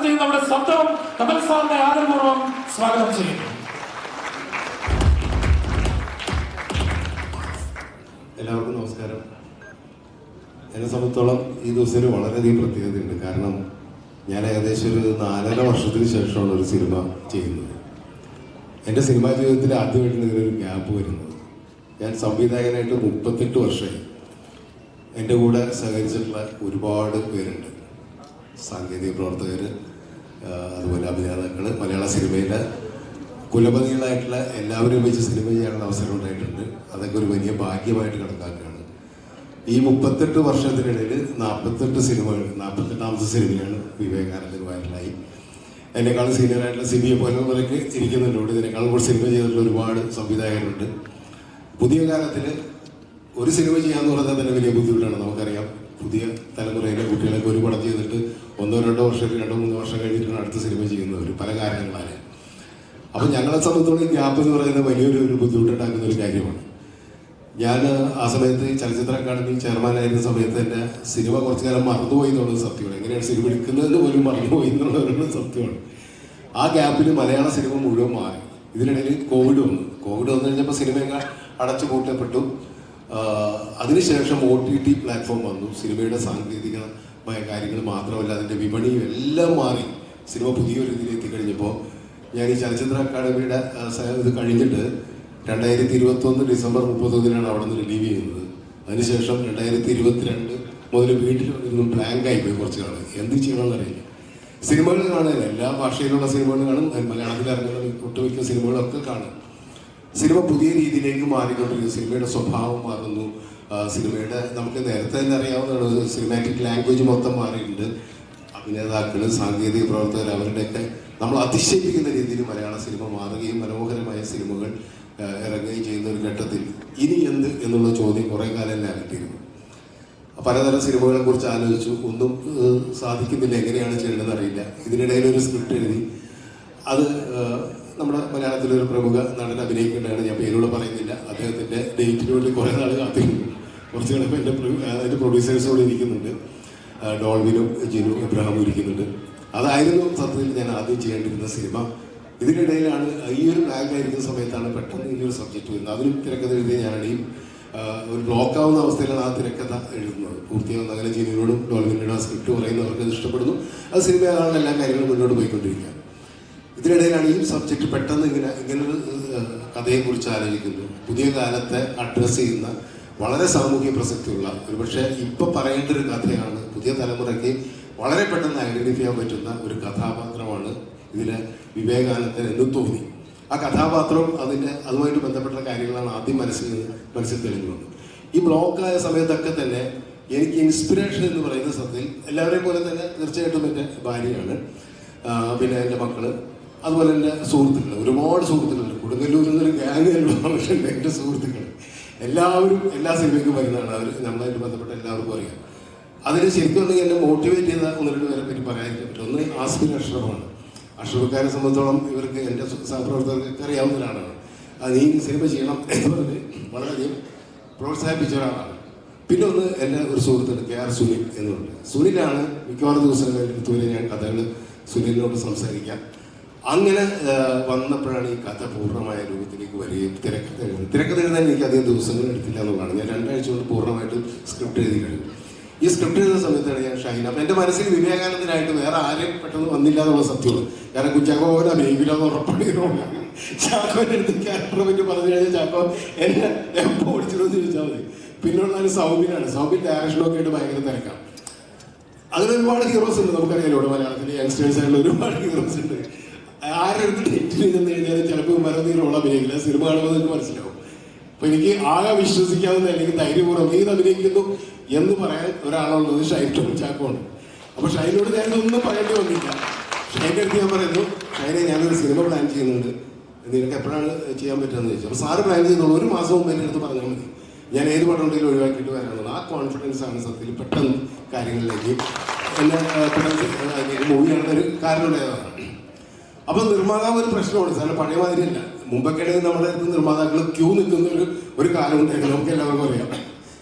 ചെയ്യുന്ന നമ്മുടെ സ്വന്തം കമൽ സാറിനെ ആദരപൂർവ്വം സ്വാഗതം ചെയ്യുന്നു. എല്ലാവർക്കും നമസ്കാരം. എന്നെ സംബന്ധിച്ചോളം ഈ ദിവസത്തിന് വളരെയധികം പ്രത്യേകതയുണ്ട്. കാരണം ഞാൻ ഏകദേശം ഒരു 4.5 വർഷത്തിന് ശേഷമാണ് ഒരു സിനിമ ചെയ്യുന്നത്. എൻ്റെ സിനിമാ ജീവിതത്തിൽ ആദ്യമായിട്ടാണ് ഇങ്ങനൊരു ഗ്യാപ്പ് വരുന്നത്. ഞാൻ സംവിധായകനായിട്ട് 38 വർഷമായി. എൻ്റെ കൂടെ സഹകരിച്ചിട്ടുള്ള ഒരുപാട് പേരുണ്ട്. സാങ്കേതിക പ്രവർത്തകർ, അതുപോലെ അഭിനേതാക്കൾ, മലയാള സിനിമയിലെ കുലപതികളായിട്ടുള്ള എല്ലാവരും വെച്ച് സിനിമ ചെയ്യാനുള്ള അവസരം ഉണ്ടായിട്ടുണ്ട്. അതൊക്കെ ഒരു വലിയ ഭാഗ്യമായിട്ട് കണക്കാക്കുകയാണ്. ഈ 38 വർഷത്തിനിടയിൽ 48 സിനിമകൾ, 48ാമത്തെ സിനിമയാണ് വിവേകാനന്ദൻ വൈറലായി. എന്നെക്കാളും സീനിയറായിട്ടുള്ള സിബിയെ പോലുള്ളവരൊക്കെ ഇരിക്കുന്നുണ്ട്. ഇവിടെ ഇതിനേക്കാളും കൂടി സിനിമ ചെയ്തിട്ടുള്ള ഒരുപാട് സംവിധായകരുണ്ട്. പുതിയ കാലത്തിൽ ഒരു സിനിമ ചെയ്യാന്ന് പറഞ്ഞാൽ തന്നെ വലിയ ബുദ്ധിമുട്ടാണ്. നമുക്കറിയാം, പുതിയ തലമുറയിലെ കുട്ടികളൊക്കെ ഒരു പടം ചെയ്തിട്ട് 1-2 വർഷം, 2-3 വർഷം കഴിഞ്ഞിട്ടാണ് അടുത്ത സിനിമ ചെയ്യുന്നവർ, പല കാരണങ്ങളാൽ. അപ്പം ഞങ്ങളെ സംബന്ധിച്ചോളം ഗ്യാപ്പ് എന്ന് പറയുന്നത് വലിയൊരു ബുദ്ധിമുട്ടുണ്ടാക്കുന്ന ഒരു കാര്യമാണ്. ഞാൻ ആ സമയത്ത് ചലച്ചിത്ര അക്കാദമി ചെയർമാനായിരുന്ന സമയത്ത് തന്നെ സിനിമ കുറച്ചു കാലം മറന്നുപോയി എന്നുള്ളത് സത്യമാണ്. എങ്ങനെയാണ് സിനിമ എടുക്കുന്നതെന്ന് പോലും മറന്നുപോയി എന്നുള്ളത് സത്യമാണ്. ആ ഗ്യാപ്പിൽ മലയാള സിനിമ മുഴുവൻ മാറി. ഇതിനിടയിൽ കോവിഡ് വന്നു കഴിഞ്ഞപ്പോൾ സിനിമയൊക്കെ അടച്ചു പൂട്ടപ്പെട്ടു. അതിനുശേഷം OTT പ്ലാറ്റ്ഫോം വന്നു. സിനിമയുടെ സാങ്കേതികമായ കാര്യങ്ങൾ മാത്രമല്ല, അതിൻ്റെ വിപണിയും എല്ലാം മാറി. സിനിമ പുതിയൊരു രീതിയിൽ എത്തിക്കഴിഞ്ഞപ്പോൾ ഞാൻ ഈ ചലച്ചിത്ര അക്കാദമിയുടെ ഇത് കഴിഞ്ഞിട്ട് 2021 ഡിസംബർ 31 അവിടെ നിന്ന് റിലീവ് ചെയ്യുന്നത്. അതിനുശേഷം 2022 മുതൽ വീട്ടിൽ ഒന്നും ബ്ലാങ്കായി പോയി കുറച്ച് കാണും. എന്ത് ചെയ്യണമെന്നറിയില്ല. സിനിമകൾ കാണുന്നില്ല, എല്ലാ ഭാഷയിലുള്ള സിനിമകൾ കാണും. മലയാളത്തിൽ ഇറങ്ങുന്ന ഒട്ടുമിക്ക സിനിമകളൊക്കെ കാണും. സിനിമ പുതിയ രീതിയിലേക്ക് മാറിക്കൊണ്ടിരിക്കുന്നു. സിനിമയുടെ സ്വഭാവം മാറുന്നു. സിനിമയുടെ നമുക്ക് നേരത്തെ തന്നെ അറിയാവുന്നതാണ്, സിനിമാറ്റിക് ലാംഗ്വേജ് മൊത്തം മാറിയിട്ടുണ്ട്. അഭിനേതാക്കൾ, സാങ്കേതിക പ്രവർത്തകർ, അവരുടെയൊക്കെ നമ്മൾ അതിശയിപ്പിക്കുന്ന രീതിയിൽ മലയാള സിനിമ മാറുകയും മനോഹരമായ സിനിമകൾ ഇറങ്ങുകയും ചെയ്യുന്ന ഒരു ഘട്ടത്തിൽ ഇനി എന്ത് എന്നുള്ള ചോദ്യം കുറേ കാലം എന്നെ അകറ്റിയിരുന്നു. പലതരം സിനിമകളെ കുറിച്ച് ആലോചിച്ചു. ഒന്നും സാധിക്കുന്നില്ല, എങ്ങനെയാണ് ചെയ്യേണ്ടതെന്ന് അറിയില്ല. ഇതിനിടയിൽ ഒരു സ്ക്രിപ്റ്റ് എഴുതി. അത് നമ്മുടെ മലയാളത്തിലൊരു പ്രമുഖ നടൻ അഭിനയിക്കേണ്ടതാണ്, ഞാൻ പേരോട് പറയുന്നില്ല. അദ്ദേഹത്തിൻ്റെ ഡേറ്റിന് വേണ്ടി കുറേ നാൾ കാത്തിരുന്നു. കുറച്ച് കിടപ്പോൾ അതിൻ്റെ പ്രൊഡ്യൂസേഴ്സോട് ഇരിക്കുന്നുണ്ട്. ഡോൾവിനും ജിനു എബ്രഹാമും ഇരിക്കുന്നുണ്ട്. അതായിരുന്നു സത്യത്തിൽ ഞാൻ ആദ്യം ചെയ്യേണ്ടിരുന്ന സിനിമ. ഇതിനിടയിലാണ് ഈ ഒരു ബാഗായിരിക്കുന്ന സമയത്താണ് പെട്ടെന്ന് ഈ ഒരു സബ്ജക്റ്റ് വരുന്നത്. അതിനും തിരക്കഥ എഴുതിയ ഞാനാണ്. ഈ ഒരു ബ്ലോക്കാവുന്ന അവസ്ഥയിലാണ് ആ തിരക്കഥ എഴുതുന്നത്. പൂർത്തിയാവുന്ന അങ്ങനെ ജിനുവിനോടും ഡോൾവിനോടും ആ സ്ക്രിപ്റ്റ് പറയുന്നവർക്ക് അത് ഇഷ്ടപ്പെടുന്നു. അത് സിനിമയാകാനുള്ള എല്ലാ കാര്യങ്ങളും മുന്നോട്ട് പോയിക്കൊണ്ടിരിക്കുക. ഇതിനിടയിലാണ് ഈ സബ്ജക്റ്റ് പെട്ടെന്ന് ഇങ്ങനൊരു കഥയെക്കുറിച്ച് ആലോചിക്കുന്നു. പുതിയ കാലത്തെ അഡ്രസ്സ് ചെയ്യുന്ന വളരെ സാമൂഹ്യ പ്രസക്തിയുള്ള, ഒരുപക്ഷെ ഇപ്പം പറയേണ്ട ഒരു കഥയാണ്. പുതിയ തലമുറയ്ക്ക് വളരെ പെട്ടെന്ന് ഐഡന്റിഫൈ ചെയ്യാൻ പറ്റുന്ന ഒരു കഥാപാത്രമാണ് ഇതിലെ വിവേകാനന്ദൻ എന്ന് തോന്നി. ആ കഥാപാത്രം അതുമായിട്ട് ബന്ധപ്പെട്ട കാര്യങ്ങളാണ് ആദ്യം മനസ്സിൽ തെളിഞ്ഞത്. ഈ ബ്ലോക്കായ സമയത്തൊക്കെ തന്നെ എനിക്ക് ഇൻസ്പിറേഷൻ എന്ന് പറയുന്ന സത്യത്തിൽ എല്ലാവരെയും പോലെ തന്നെ തീർച്ചയായിട്ടും എൻ്റെ ഭാര്യയാണ്, പിന്നെ എൻ്റെ മക്കള്, അതുപോലെ എൻ്റെ സുഹൃത്തുക്കൾ. ഒരുപാട് സുഹൃത്തുക്കളുണ്ട്. കൊടുങ്ങല്ലൂരിൽ നിന്നൊരു ഗ്യാങ് ഉണ്ട് എൻ്റെ സുഹൃത്തുക്കൾ. എല്ലാവരും എല്ലാ സിനിമയ്ക്കും വരുന്നതാണ്. അവർ നമ്മളായിട്ട് ബന്ധപ്പെട്ട എല്ലാവർക്കും അറിയാം. അതിന് ശരിക്കും ഉണ്ടെങ്കിൽ എന്നെ മോട്ടിവേറ്റ് ചെയ്ത 1-2 പേരെ പറ്റി പറയാനായിട്ട് പറ്റും. ഒന്ന് ആസ്മിൻ അഷ്റഫാണ്. അഷ്റഫ്ക്കാരെ സംബന്ധിച്ചോളം ഇവർക്ക് എൻ്റെ സഹപ്രവർത്തകർക്ക് അറിയാവുന്ന ഒരാളാണ്. അത് നീ സിനിമ ചെയ്യണം എന്ന് പറഞ്ഞ് വളരെയധികം പ്രോത്സാഹിപ്പിച്ച ഒരാളാണ്. പിന്നെ ഒന്ന് എൻ്റെ ഒരു സുഹൃത്തുണ്ട്, KR സുനിൽ എന്നുണ്ട്. സുനിലാണ് മിക്കവാറും ദിവസങ്ങളിൽ ഞാൻ കഥകൾ സുനിലിനോട് സംസാരിക്കാം. അങ്ങനെ വന്നപ്പോഴാണ് ഈ കഥ പൂർണ്ണമായ രൂപത്തിലേക്ക് വരികയും തിരക്കഥ എഴുതാൻ എനിക്ക് അധികം ദിവസങ്ങൾ എടുത്തില്ല എന്നുള്ളതാണ്. ഞാൻ 2 ആഴ്ച കൊണ്ട് പൂർണ്ണമായിട്ട് സ്ക്രിപ്റ്റ് എഴുതി കഴിഞ്ഞു. ഈ സ്ക്രിപ്റ്റ് എഴുതുന്ന സമയത്താണ് ഞാൻ ഷൈൻ. അപ്പം എൻ്റെ മനസ്സിൽ വിവേകാനന്ദനായിട്ട് വേറെ ആരെയും പെട്ടെന്ന് വന്നില്ല എന്നുള്ള സത്യമാണ്. കാരണം കുഞ്ചാക്കോ പോലെ അഭിനയിക്കില്ലാന്ന് ഉറപ്പാണ്. ചാക്കോൻ്റെ അടുത്ത് ക്യാരക്ടറെ പറ്റി പറഞ്ഞു കഴിഞ്ഞാൽ ചാക്കോ എന്നെ എപ്പോൾ ഓടിച്ചിടുമെന്ന് ചോദിച്ചാൽ മതി. പിന്നെയുള്ള സൗബിനാണ്. സൗബിൻ ഡയറക്ഷനൊക്കെ ആയിട്ട് ഭയങ്കര തിരക്കാം. അങ്ങനെ ഒരുപാട് ഹീറോസ് ഉണ്ട്. നമുക്കറിയാലോ ഇവിടെ മലയാളത്തിലെ യങ്സ്റ്റേഴ്സ് ആയിട്ടുള്ള ഒരുപാട് ഹീറോസ് ഉണ്ട്. ആരെടുത്ത് ഡേറ്റിൽ ചെന്ന് കഴിഞ്ഞാൽ ചിലപ്പോൾ മരനീ റോൾ അഭിനയിക്കില്ല. സിനിമ കാണുമ്പോൾ നിങ്ങൾക്ക് മനസ്സിലാവും. അപ്പൊ എനിക്ക് ആകെ വിശ്വസിക്കാവുന്ന, അല്ലെങ്കിൽ ധൈര്യപൂർവ്വം നീ അഭിനയിക്കുന്നു എന്ന് പറയാൻ ഒരാളുള്ളത് ഷൈനും ചാക്കോണ്. അപ്പൊ ഷൈനോട് ഞാനൊന്നും പറയേണ്ടി വന്നില്ല. ഷൈൻ്റെ അടുത്ത് ഞാൻ പറയുന്നു, ഷൈനെ ഞാനൊരു സിനിമ പ്ലാൻ ചെയ്യുന്നുണ്ട്, നിനക്ക് എപ്പോഴാണ് ചെയ്യാൻ പറ്റുമെന്ന് ചോദിച്ചു. അപ്പോൾ സാറ് പ്ലാൻ ചെയ്യുന്നുള്ളൂ, 1 മാസം മുമ്പ് എൻ്റെ അടുത്ത് പറഞ്ഞാൽ മതി, ഞാൻ ഏത് പടം ഉണ്ടെങ്കിലും ഒഴിവാക്കിയിട്ട് വരാനുള്ളത്. ആ കോൺഫിഡൻസ് ആണ് സത്യത്തിൽ പെട്ടെന്ന് കാര്യങ്ങളിലേക്ക് എന്നെ പെട്ടെന്ന് മൂവിയാണ് ഒരു കാരണം ഉണ്ടായതാണ്. അപ്പം നിർമ്മാതാവ് ഒരു പ്രശ്നമാണ് സാറിന്, പഴയ മാതിരിയല്ല. മുമ്പൊക്കെ നമ്മുടെ അടുത്ത് നിർമ്മാതാക്കൾ ക്യൂ നിൽക്കുന്ന ഒരു കാലം ഉണ്ടായിരുന്നു, നമുക്ക് എല്ലാവർക്കും അറിയാം.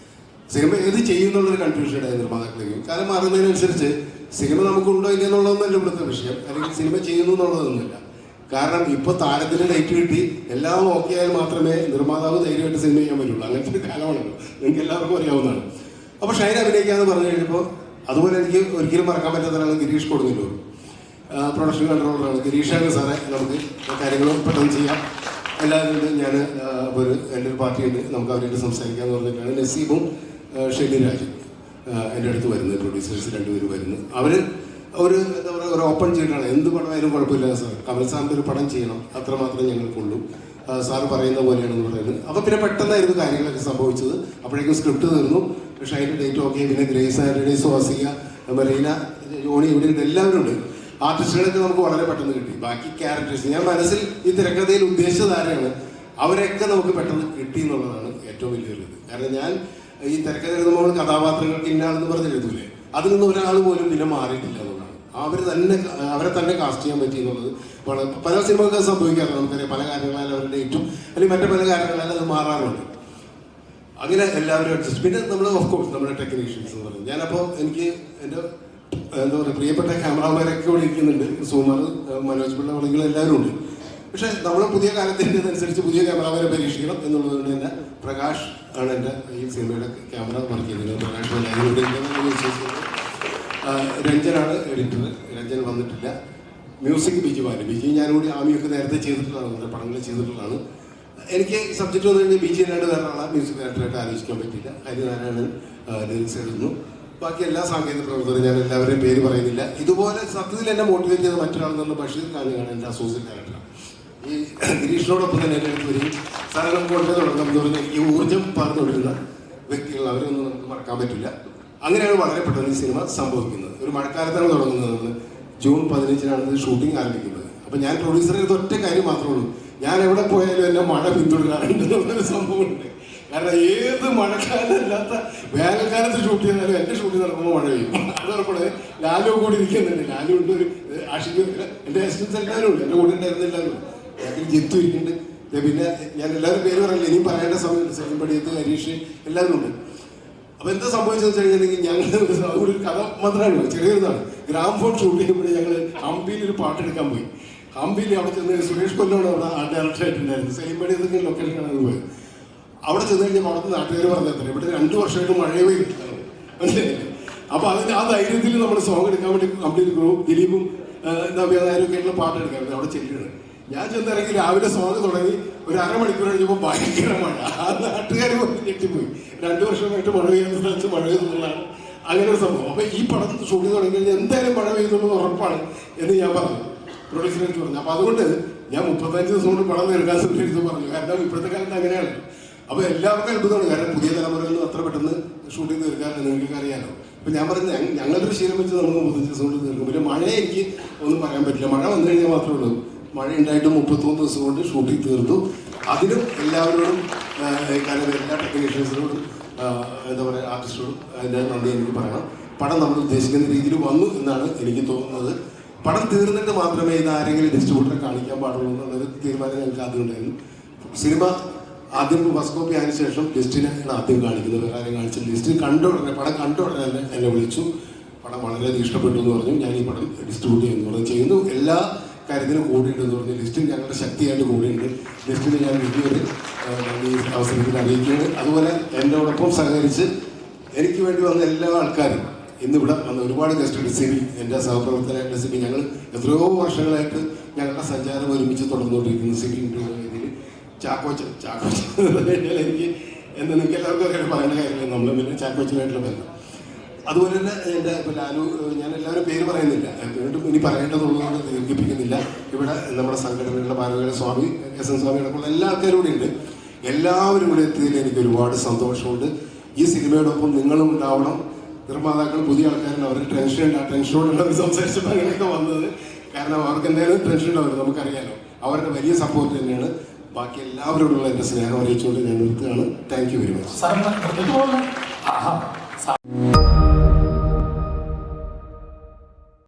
സിനിമ ഏത് ചെയ്യുന്നുള്ളൊരു കൺഫ്യൂഷൻ ഉണ്ടായിരുന്നു നിർമ്മാതാക്കളേക്കും. കാലം മാറുന്നതിനനുസരിച്ച് സിനിമ നമുക്കുണ്ടോ ഇല്ല എന്നുള്ളതൊന്നുമല്ല ഇവിടുത്തെ വിഷയം, അല്ലെങ്കിൽ സിനിമ ചെയ്യുന്നു എന്നുള്ളതൊന്നുമില്ല. കാരണം ഇപ്പോൾ താരത്തിന് ഡേറ്റ് കിട്ടി എല്ലാം ഓക്കെ ആയാൽ മാത്രമേ നിർമ്മാതാവ് ധൈര്യമായിട്ട് സിനിമ ചെയ്യാൻ പറ്റുള്ളൂ. അങ്ങനത്തെ ഒരു കാലമാണല്ലോ, നിങ്ങൾക്ക് എല്ലാവർക്കും അറിയാവുന്നതാണ്. അപ്പോൾ ഷൈൻ അഭിനയിക്കാമെന്ന് പറഞ്ഞു കഴിഞ്ഞപ്പോൾ അതുപോലെ എനിക്ക് ഒരിക്കലും മറക്കാൻ പറ്റാത്തതാണ് ഗിരീഷ് കൊടുങ്ങല്ലൂർ, പ്രൊഡക്ഷൻ കൺട്രോളറാണ്. ഗിരീഷാണ് സാറേ നമുക്ക് കാര്യങ്ങളും പെട്ടെന്ന് ചെയ്യാം എല്ലാവരും. ഞാൻ എൻ്റെ ഒരു പാർട്ടിയുണ്ട്, നമുക്ക് അവരായിട്ട് സംസാരിക്കാമെന്ന് പറഞ്ഞിട്ടാണ് നസീബും ഷെലിരാജും എൻ്റെ അടുത്ത് വരുന്നത്, പ്രൊഡ്യൂസേഴ്സ് രണ്ടുപേരും വരുന്നത്. അവർ ഒരു എന്താ പറയുക, ഒരു ഓപ്പൺ ചെയ്തിട്ടാണ് എന്ത് പടമായാലും കുഴപ്പമില്ല സാർ, കമൽ സാറിൻ്റെ ഒരു പടം ചെയ്യണം, അത്രമാത്രം ഞങ്ങൾക്കുള്ളൂ, സാറ് പറയുന്ന പോലെയാണെന്ന് പറയുന്നത്. അപ്പോൾ പിന്നെ പെട്ടെന്നായിരുന്നു കാര്യങ്ങളൊക്കെ സംഭവിച്ചത്. അപ്പോഴേക്കും സ്ക്രിപ്റ്റ് തീർന്നു, പക്ഷേ അതിൻ്റെ ഡേറ്റ് ഓക്കെ. പിന്നെ ഗ്രേസ് ആൻ്റണി, സ്വാസിക, മറീന, ജോണി, ഇവിടെ ഉണ്ട്, എല്ലാവരും ഉണ്ട്. ആർട്ടിസ്റ്റുകളൊക്കെ നമുക്ക് വളരെ പെട്ടെന്ന് കിട്ടി. ബാക്കി ക്യാരക്ടേഴ്സ് ഞാൻ മനസ്സിൽ ഈ തിരക്കഥയിൽ ഉദ്ദേശിച്ചത് ആരെയാണ് അവരൊക്കെ നമുക്ക് പെട്ടെന്ന് കിട്ടി എന്നുള്ളതാണ് ഏറ്റവും വലിയൊരു ഇത്. കാരണം ഞാൻ ഈ തിരക്കഥ എഴുതുമ്പോൾ കഥാപാത്രങ്ങൾക്ക് ഇന്നാളെന്ന് പറഞ്ഞ് എഴുതൂലേ, അതിൽ നിന്ന് ഒരാൾ പോലും പിന്നെ മാറിയിട്ടില്ല എന്നുള്ളതാണ്. അവരെ തന്നെ കാസ്റ്റ് ചെയ്യാൻ പറ്റി എന്നുള്ളത് പല സിനിമകൾക്ക് സംഭവിക്കാറുണ്ട്. നമുക്കറിയാം, പല കാര്യങ്ങളാലും അവരുടെ ഡേറ്റും അല്ലെങ്കിൽ മറ്റു പല കാര്യങ്ങളാലും അത് മാറാറുണ്ട്. അങ്ങനെ എല്ലാവരും അഡ്ജസ്റ്റ്. പിന്നെ നമ്മൾ ഓഫ്കോഴ്സ് നമ്മുടെ ടെക്നീഷ്യൻസ് എന്ന് പറയുന്നത്, ഞാനപ്പോൾ എനിക്ക് എൻ്റെ എന്താ പറയുക പ്രിയപ്പെട്ട ക്യാമറാമാരൊക്കെ ഇവിടെ ഇരിക്കുന്നുണ്ട്, സുമാർ, മനോജ് പിള്ള, വളികൾ എല്ലാവരും ഉണ്ട്. പക്ഷേ നമ്മൾ പുതിയ കാലത്തിൻ്റെ അനുസരിച്ച് പുതിയ ക്യാമറാമാരെ പരീക്ഷിക്കണം എന്നുള്ളതുകൊണ്ട് തന്നെ പ്രകാശ് ആണ് എൻ്റെ ഈ സിനിമയുടെ ക്യാമറ വർക്ക് ചെയ്യുന്നത്. പ്രകാശ് ഇവിടെ വിശ്വസിക്കുന്നത്. രഞ്ജനാണ് എഡിറ്റർ, രഞ്ജൻ വന്നിട്ടില്ല. മ്യൂസിക് ബിജി ഞാനുകൂടി ആമിയൊക്കെ നേരത്തെ ചെയ്തിട്ടുള്ളതാണ്, നമ്മുടെ പടങ്ങൾ ചെയ്തിട്ടുള്ളതാണ്. എനിക്ക് സബ്ജക്റ്റ് വന്നു കഴിഞ്ഞാൽ ബിജി അല്ലാണ്ട് വേറെ ആളെ മ്യൂസിക് ഡയറക്ടറായിട്ട് ആലോചിക്കാൻ പറ്റില്ല. ഹരിനാരായണൻ ലിറിക്സ് എഴുതുന്നു. ബാക്കി എല്ലാ സാങ്കേതിക പ്രവർത്തകരും, ഞാൻ എല്ലാവരുടെയും പേര് പറയുന്നില്ല. ഇതുപോലെ സത്യത്തിൽ എന്നെ മോട്ടിവേറ്റ് ചെയ്ത മറ്റൊരാളെന്നുള്ള ബഷീർ ഖാനാണ് എൻ്റെ അസോസിയേറ്റ് ഡയറക്ടർ. ഈ ഗിരീഷിനോടൊപ്പം തന്നെ എൻ്റെ അടുത്ത് വരികയും സാറെ നമുക്ക് ഉടനെ തുടങ്ങാം എന്ന് പറഞ്ഞാൽ ഈ ഊർജ്ജം പറഞ്ഞുകൊണ്ടിരുന്ന വ്യക്തികൾ, അവരൊന്നും നമുക്ക് മറക്കാൻ പറ്റില്ല. അങ്ങനെയാണ് വളരെ പെട്ടെന്ന് ഈ സിനിമ സംഭവിക്കുന്നത്. ഒരു മഴക്കാലത്താണ് തുടങ്ങുന്നത്. ജൂൺ 15-നാണ് ഇത് ഷൂട്ടിംഗ് ആരംഭിക്കുന്നത്. അപ്പം ഞാൻ പ്രൊഡ്യൂസറിന് ഒറ്റ കാര്യം മാത്രമേ ഉള്ളൂ, ഞാൻ എവിടെ പോയാലും എന്നെ മഴ പിന്തുടരാറുണ്ട് എന്നുള്ളൊരു സംഭവമുണ്ട്. കാരണം ഏത് മഴക്കാലമല്ലാത്ത വേനൽക്കാലത്ത് ഷൂട്ട് ചെയ്താലും എൻ്റെ ഷൂട്ടിംഗ് നടക്കുമ്പോൾ മഴ പെയ്യും. അതോടെ ലാലു കൂടി ഇരിക്കുന്നുണ്ട്, ലാലു ഉണ്ട്, ഒരു ആഷിക്ക്, എൻ്റെ അസിസ്റ്റൻസ് എല്ലാവരും ഉണ്ട്, എൻ്റെ കൂടെ ഉണ്ടായിരുന്ന എല്ലാവരും ഉണ്ട്, ഞങ്ങൾക്ക് ജിത്തു ഇരിക്കുന്നുണ്ട്. പിന്നെ ഞാൻ എല്ലാവരും പേര് പറയില്ല, ഇനിയും പറയേണ്ട സമയത്ത് സെലിം പടിയത്ത്, ഹരീഷ് എല്ലാവരും ഉണ്ട്. അപ്പോൾ എന്താ സംഭവിച്ചതെന്ന് വെച്ച് കഴിഞ്ഞിട്ടുണ്ടെങ്കിൽ ഞങ്ങൾ അതുകൂടി ഒരു കഥ മാത്രമാണ്, ചെറിയൊരിതാണ്. ഗ്രാമഫോൺ ഷൂട്ട് ചെയ്യുമ്പോൾ ഞങ്ങൾ ഹംപിയിൽ ഒരു പാട്ടെടുക്കാൻ പോയി. ഹംപിയിൽ അവിടെ ചെന്ന് സുരേഷ് കൊല്ലോട് അവിടെ ആർട്ട് ഡയറക്ടറായിട്ടുണ്ടായിരുന്നു, സെലിം പടിയത്തൊക്കെ ലൊക്കേഷൻ കാണാൻ പോയത്. അവിടെ ചെന്ന് കഴിഞ്ഞാൽ അവിടുത്തെ നാട്ടുകാർ പറഞ്ഞത്ര ഇവിടെ 2 വർഷമായിട്ട് മഴയെ പെയ്തിട്ടാണ്, മനസ്സിലായില്ലേ? അപ്പോൾ അതിന് ആ ധൈര്യത്തിൽ നമ്മൾ സോങ് എടുക്കാൻ വേണ്ടി കംപ്ലീറ്റ് ഗ്രൂപ്പ്, ദിലീപും നവ്യാനായരും ആയിട്ടുള്ള പാട്ടെടുക്കാൻ അവിടെ ചെല്ലുകയാണ്. ഞാൻ ചെന്നിറങ്ങി രാവിലെ സോങ് തുടങ്ങി ഒരു അരമണിക്കൂർ കഴിഞ്ഞപ്പോൾ ഭയങ്കര മഴ. ആ നാട്ടുകാർ ഞെട്ടിപ്പോയി. 2 വർഷമായിട്ട് മഴ പെയ്യുന്ന സ്ഥലത്ത് മഴ പെയ്യുന്നതാണ് അങ്ങനെ ഒരു സംഭവം. അപ്പോൾ ഈ പടം ഷൂട്ടിംഗ് തുടങ്ങി കഴിഞ്ഞാൽ എന്തായാലും മഴ പെയ്യുന്നുള്ളത് ഉറപ്പാണ് എന്ന് ഞാൻ പറഞ്ഞു, പ്രൊഡ്യൂസറെ പറഞ്ഞു. അപ്പോൾ അതുകൊണ്ട് ഞാൻ 35 ദിവസം കൊണ്ട് പടം തീർക്കാൻ ശ്രമിച്ചു പറഞ്ഞു. കാരണം ഇപ്പോഴത്തെ കാലത്ത് അങ്ങനെയാണ്. അപ്പോൾ എല്ലാവർക്കും അത്ഭുതമാണ്, കാരണം പുതിയ തലമുറയൊന്നും അത്ര പെട്ടെന്ന് ഷൂട്ടിംഗ് തീർക്കാറില്ല, നിങ്ങൾക്ക് അറിയാലോ. അപ്പോൾ ഞാൻ പറയുന്നത് ഞങ്ങളൊരു ശീലം വെച്ച് നമുക്ക് 35 ദിവസം കൊണ്ട് തീർക്കും. പിന്നെ മഴ എനിക്ക് ഒന്നും പറയാൻ പറ്റില്ല, മഴ വന്നു കഴിഞ്ഞാൽ മാത്രമേ ഉള്ളൂ. മഴ ഉണ്ടായിട്ട് 33 ദിവസം കൊണ്ട് ഷൂട്ടിംഗ് തീർത്തു. അതിനും എല്ലാവരോടും എല്ലാ ടെക്നീഷ്യൻസിനോടും എന്താ പറയുക ആർട്ടിസ്റ്റോടും അതിൻ്റെ നന്ദി എനിക്ക് പറയണം. പടം നമ്മൾ ഉദ്ദേശിക്കുന്ന രീതിയിൽ വന്നു എന്നാണ് എനിക്ക് തോന്നുന്നത്. പടം തീർന്നിട്ട് മാത്രമേ ഇത് ആരെങ്കിലും ഡിസ്ട്രിബ്യൂട്ടറെ കാണിക്കാൻ പാടുള്ളൂ എന്നുള്ളൊരു തീരുമാനം ഞങ്ങൾക്ക് ആദ്യം ഉണ്ടായിരുന്നു. സിനിമ ആദ്യം ഫസ്റ്റ് കോപ്പി ആയതിനു ശേഷം ലിസ്റ്റിനാണ് ആദ്യം കാണിക്കുന്നത്. വേറെ ആരും കാണിച്ച ലിസ്റ്റ് കണ്ട ഉടനെ പടം കണ്ട ഉടനെ തന്നെ എന്നെ വിളിച്ചു, പടം വളരെയധികം ഇഷ്ടപ്പെട്ടു എന്ന് പറഞ്ഞു. ഞാൻ ഈ പടം ഡിസ്ട്രിബ്യൂട്ട് ചെയ്യുന്നു, എല്ലാ കാര്യത്തിനും കൂടിയിട്ടുണ്ടെന്ന് പറഞ്ഞു. ലിസ്റ്റിൽ ഞങ്ങളുടെ ശക്തിയായിട്ട് കൂടിയുണ്ട്. ലിസ്റ്റിൽ ഞാൻ വലിയൊരു ഈ അവസരത്തിൽ അറിയിക്കുകയാണ്. അതുപോലെ എന്നോടൊപ്പം സഹകരിച്ച് എനിക്ക് വേണ്ടി വന്ന എല്ലാ ആൾക്കാരും, ഇന്നിവിടെ വന്ന ഒരുപാട് ഗസ്റ്റ്, സിബി, എൻ്റെ സഹപ്രവർത്തകനായിട്ടുള്ള സിബി, ഞങ്ങൾ എത്രയോ വർഷങ്ങളായിട്ട് ഞങ്ങളുടെ സഞ്ചാരം ഒരുമിച്ച് തുടർന്നുകൊണ്ടിരിക്കുന്നു. സിബി രീതിയിൽ ചാക്കോച്ചൻ എനിക്ക് എന്താ നിങ്ങൾക്ക് എല്ലാവർക്കും അറിയാൻ പറയേണ്ട കാര്യമില്ല, നമ്മൾ പിന്നെ ചാക്കോച്ചനായിട്ടുള്ള ബന്ധം. അതുപോലെ തന്നെ എൻ്റെ ഇപ്പോൾ ലാലു, ഞാൻ എല്ലാവരും പേര് പറയുന്നില്ല, വീണ്ടും ഇനി പറയേണ്ടതുള്ളതുകൊണ്ട് ദീർഘിപ്പിക്കുന്നില്ല. ഇവിടെ നമ്മുടെ സംഘടനകളുടെ ഭാരവാഹികൾ സ്വാമി എസ് എൻ സ്വാമി അടക്കമുള്ള എല്ലാ ആൾക്കാരും കൂടി ഉണ്ട്. എല്ലാവരും ഇവിടെ എത്തിയതിൽ എനിക്ക് ഒരുപാട് സന്തോഷമുണ്ട്. ഈ സിനിമയോടൊപ്പം നിങ്ങളും ഉണ്ടാവണം. നിർമ്മാതാക്കൾ പുതിയ ആൾക്കാരാണ്, അവർക്ക് ടെൻഷൻ ഉണ്ട്. ആ ടെൻഷനോടുള്ള സംസാരിച്ചപ്പോൾ അങ്ങനെയൊക്കെ വന്നത്, കാരണം അവർക്ക് എന്തായാലും ടെൻഷൻ ഉണ്ടാവില്ല, നമുക്കറിയാലോ. അവരുടെ വലിയ സപ്പോർട്ട് തന്നെയാണ്. ബാക്കി എല്ലാവരോടുള്ള എൻ്റെ സ്നേഹം അറിയിച്ചുകൊണ്ട് ഞാൻ നിർത്തുകയാണ്. Thank you very much.